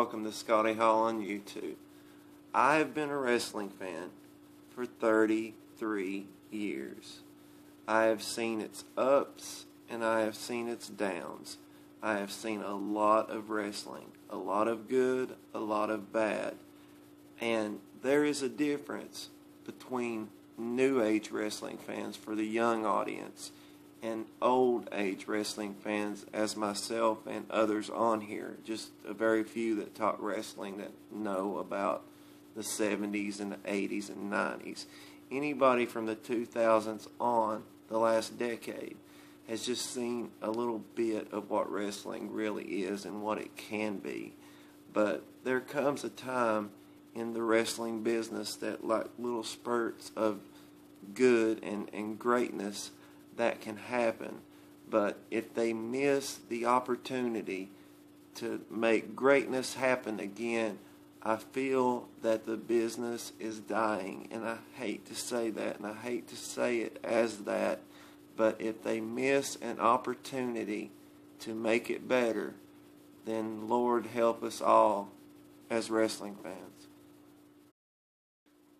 welcome to Scotty Hall on YouTube. I have been a wrestling fan for 33 years. I have seen its ups and I have seen its downs. I have seen a lot of wrestling, a lot of good, a lot of bad. And there is a difference between new age wrestling fans for the young audience and old age wrestling fans as myself and others on here. Just a very few that talk wrestling that know about the 70s and the 80s and 90s. Anybody from the 2000s on, the last decade, has just seen a little bit of what wrestling really is and what it can be. But there comes a time in the wrestling business that, like little spurts of good and greatness, that can happen. But if they miss the opportunity to make greatness happen again, I feel that the business is dying. And I hate to say that, and I hate to say it as that, but if they miss an opportunity to make it better, then Lord help us all as wrestling fans.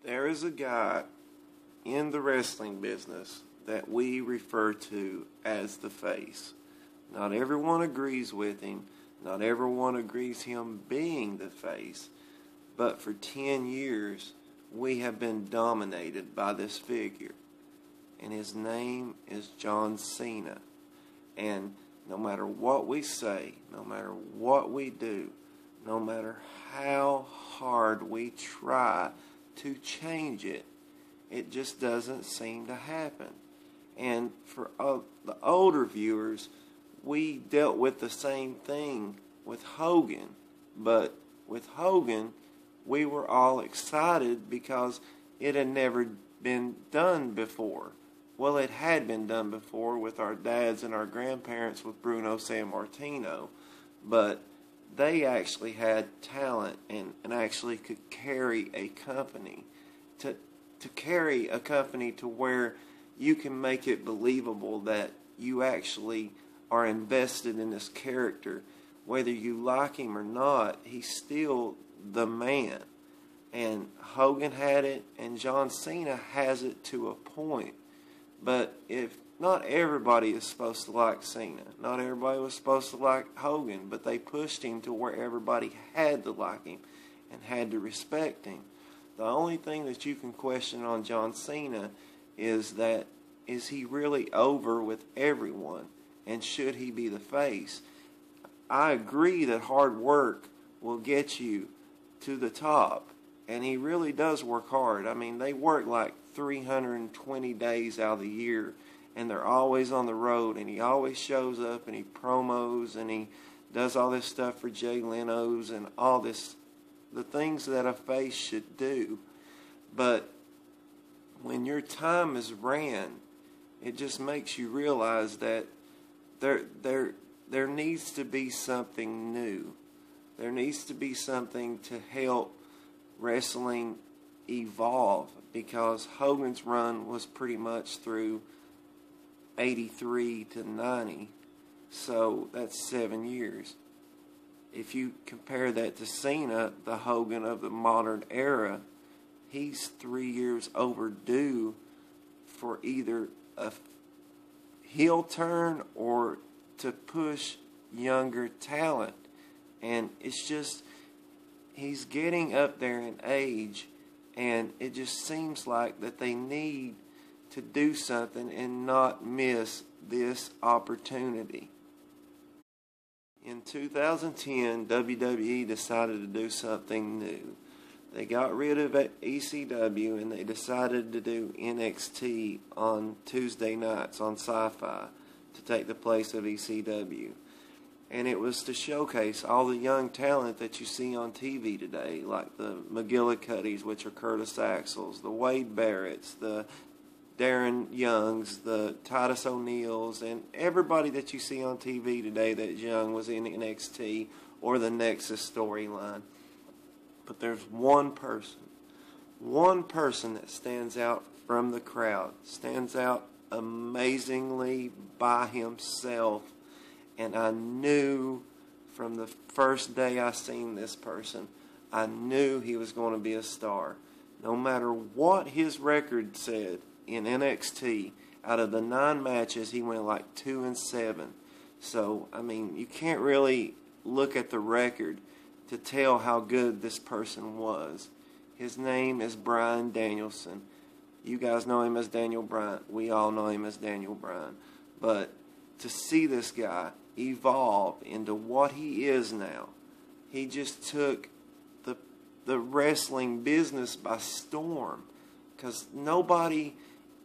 There is a guy in the wrestling business that we refer to as the face. Not everyone agrees with him. Not everyone agrees him being the face. But for 10 years, we have been dominated by this figure. And his name is John Cena. And no matter what we say, no matter what we do, no matter how hard we try to change it, it just doesn't seem to happen. And for the older viewers, we dealt with the same thing with Hogan. But with Hogan, we were all excited because it had never been done before. Well, it had been done before with our dads and our grandparents with Bruno Sammartino, but they actually had talent and actually could carry a company. To carry a company to where you can make it believable that you actually are invested in this character. Whether you like him or not, he's still the man. And Hogan had it, and John Cena has it to a point. But if not everybody is supposed to like Cena, not everybody was supposed to like Hogan, but they pushed him to where everybody had to like him and had to respect him. The only thing that you can question on John Cena is that, is he really over with everyone? And should he be the face? I agree that hard work will get you to the top. And he really does work hard. I mean, they work like 320 days out of the year. And they're always on the road. And he always shows up and he promos and he does all this stuff for Jay Leno's and all this, the things that a face should do. But when your time is ran, it just makes you realize that there needs to be something new. There needs to be something to help wrestling evolve, because Hogan's run was pretty much through 83 to 90, so that's 7 years. If you compare that to Cena, the Hogan of the modern era, he's 3 years overdue for either a heel turn or to push younger talent. And it's just, he's getting up there in age, and it just seems like that they need to do something and not miss this opportunity. In 2010, WWE decided to do something new. They got rid of ECW and they decided to do NXT on Tuesday nights on Sci-Fi to take the place of ECW. And it was to showcase all the young talent that you see on TV today, like the McGillicuddies, which are Curtis Axels, the Wade Barretts, the Darren Youngs, the Titus O'Neills, and everybody that you see on TV today that's young was in NXT or the Nexus storyline. But there's one person that stands out from the crowd, stands out amazingly by himself, and I knew from the first day I seen this person, I knew he was going to be a star. No matter what his record said in NXT, out of the 9 matches, he went like 2-7. So, I mean, you can't really look at the record to tell how good this person was. His name is Bryan Danielson. You guys know him as Daniel Bryan. We all know him as Daniel Bryan. But to see this guy evolve into what he is now, he just took the wrestling business by storm. Because nobody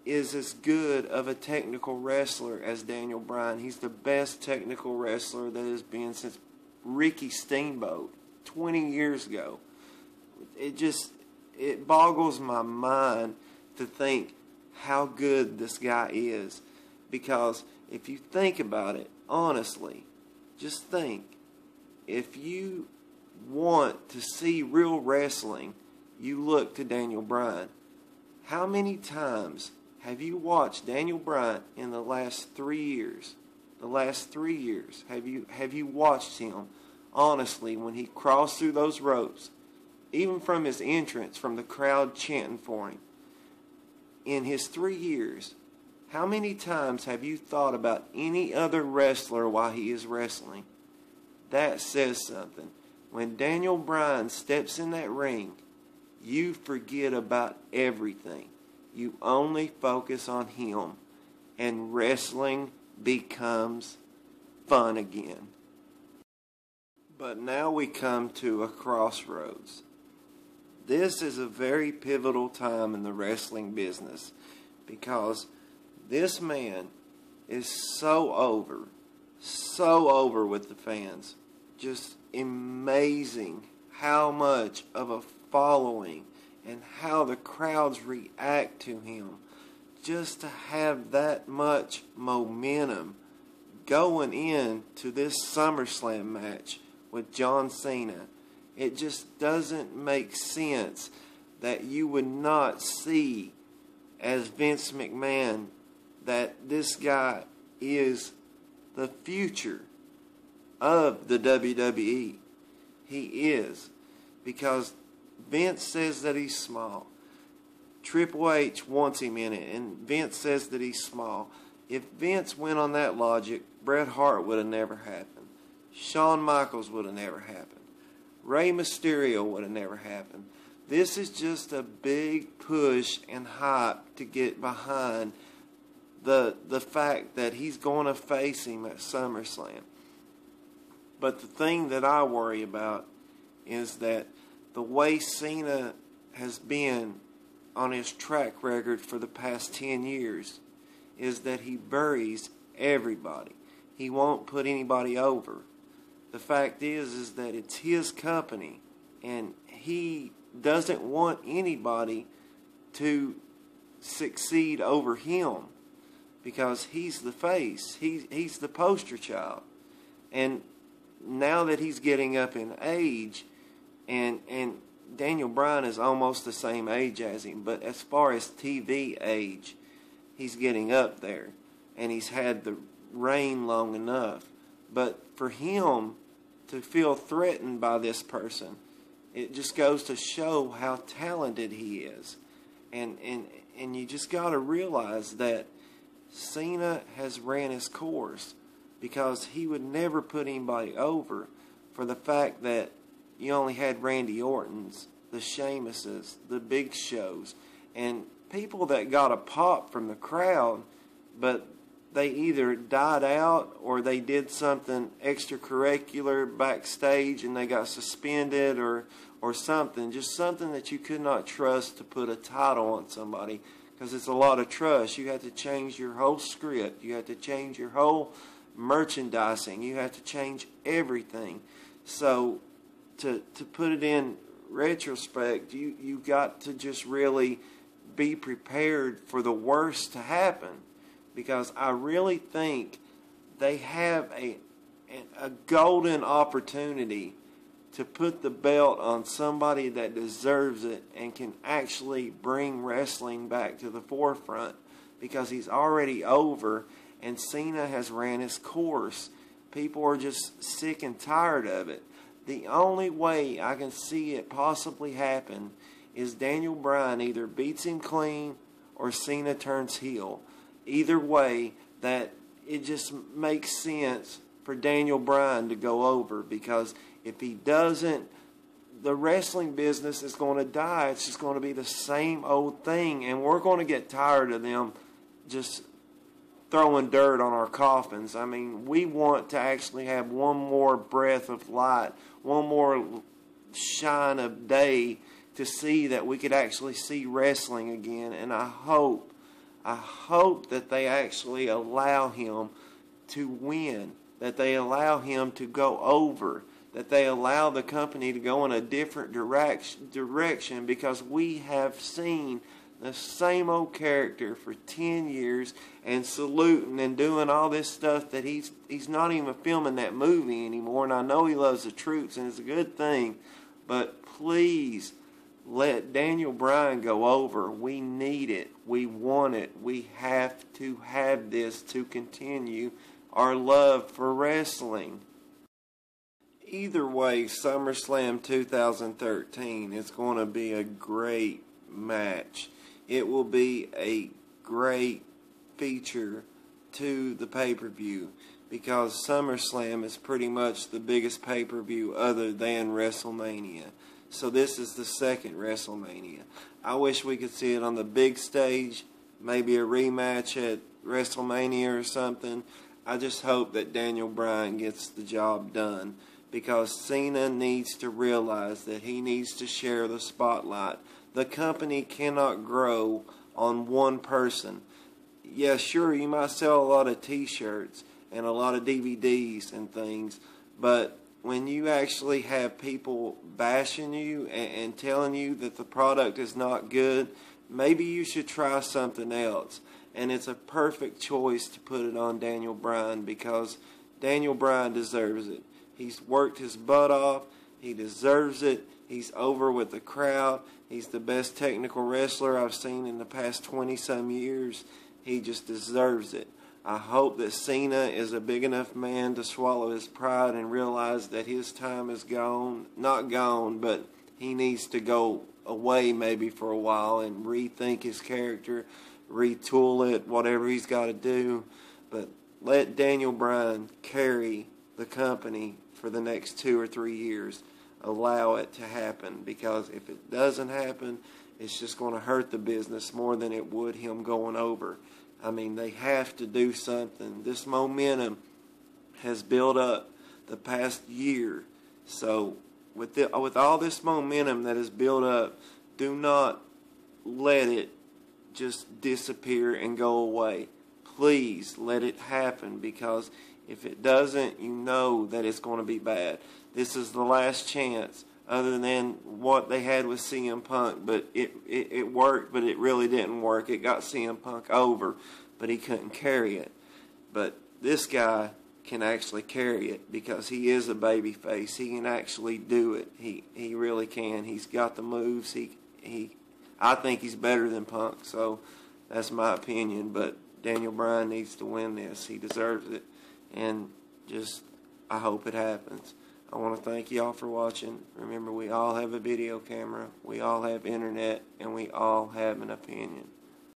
is as good of a technical wrestler as Daniel Bryan. He's the best technical wrestler that has been since Ricky Steamboat 20 years ago. It boggles my mind to think how good this guy is. Because if you think about it, honestly, just think, if you want to see real wrestling, you look to Daniel Bryan. How many times have you watched Daniel Bryan in the last 3 years? The last 3 years, have you watched him, honestly, when he crossed through those ropes, even from his entrance, from the crowd chanting for him? In his 3 years, how many times have you thought about any other wrestler while he is wrestling? That says something. When Daniel Bryan steps in that ring, you forget about everything. You only focus on him, and wrestling becomes fun again. But now we come to a crossroads. This is a very pivotal time in the wrestling business, because this man is so over with the fans. Just amazing how much of a following and how the crowds react to him. Just to have that much momentum going into this SummerSlam match with John Cena. It just doesn't make sense that you would not see, as Vince McMahon, that this guy is the future of the WWE. He is. Because Vince says that he's small. Triple H wants him in it, and Vince says that he's small. If Vince went on that logic, Bret Hart would have never happened. Shawn Michaels would have never happened. Rey Mysterio would have never happened. This is just a big push and hype to get behind the fact that he's going to face him at SummerSlam. But the thing that I worry about is that the way Cena has been on his track record for the past 10 years is that he buries everybody. He won't put anybody over. The fact is that it's his company, and he doesn't want anybody to succeed over him, because he's the face. He's the poster child. And now that he's getting up in age, and Daniel Bryan is almost the same age as him, but as far as TV age, he's getting up there, and he's had the reign long enough. But for him to feel threatened by this person, it just goes to show how talented he is. And you just got to realize that Cena has ran his course, because he would never put anybody over for the fact that you only had Randy Ortons, the Sheamuses, the Big Shows, and people that got a pop from the crowd, but they either died out or they did something extracurricular backstage and they got suspended or something. Just something that you could not trust to put a title on somebody, because it's a lot of trust. You have to change your whole script. You have to change your whole merchandising. You have to change everything. So to put it in retrospect, you got to just really be prepared for the worst to happen, because I really think they have a golden opportunity to put the belt on somebody that deserves it and can actually bring wrestling back to the forefront, because he's already over and Cena has ran his course. People are just sick and tired of it. The only way I can see it possibly happen is Daniel Bryan either beats him clean or Cena turns heel. Either way, that it just makes sense for Daniel Bryan to go over, because if he doesn't, the wrestling business is going to die. It's just going to be the same old thing, and we're going to get tired of them just throwing dirt on our coffins. I mean, we want to actually have one more breath of light, one more shine of day to see that we could actually see wrestling again. And I hope that they actually allow him to win, that they allow him to go over, that they allow the company to go in a different direction, because we have seen the same old character for 10 years and saluting and doing all this stuff that he's not even filming that movie anymore. And I know he loves the troops, and it's a good thing, but please let Daniel Bryan go over. We need it. We want it. We have to have this to continue our love for wrestling. Either way, SummerSlam 2013 is going to be a great match. It will be a great feature to the pay-per-view, because SummerSlam is pretty much the biggest pay-per-view other than WrestleMania. So this is the second WrestleMania. I wish we could see it on the big stage, maybe a rematch at WrestleMania or something. I just hope that Daniel Bryan gets the job done, because Cena needs to realize that he needs to share the spotlight. The company cannot grow on one person. Yeah, sure, you might sell a lot of t-shirts and a lot of DVDs and things, but when you actually have people bashing you and telling you that the product is not good, maybe you should try something else. And it's a perfect choice to put it on Daniel Bryan, because Daniel Bryan deserves it. He's worked his butt off. He deserves it. He's over with the crowd. He's the best technical wrestler I've seen in the past 20-some years. He just deserves it. I hope that Cena is a big enough man to swallow his pride and realize that his time is gone. Not gone, but he needs to go away maybe for a while and rethink his character, retool it, whatever he's got to do. But let Daniel Bryan carry the company for the next 2 or 3 years. Allow it to happen, because if it doesn't happen, it's just going to hurt the business more than it would him going over. I mean, they have to do something. This momentum has built up the past year. So with all this momentum that has built up, do not let it just disappear and go away. Please let it happen, because if it doesn't, you know that it's going to be bad. This is the last chance, other than what they had with CM Punk. But it worked, but it really didn't work. It got CM Punk over, but he couldn't carry it. But this guy can actually carry it, because he is a baby face. He can actually do it. He really can. He's got the moves. I think he's better than Punk, so that's my opinion. But Daniel Bryan needs to win this. He deserves it. And just, I hope it happens. I want to thank y'all for watching. Remember, we all have a video camera, we all have internet, and we all have an opinion.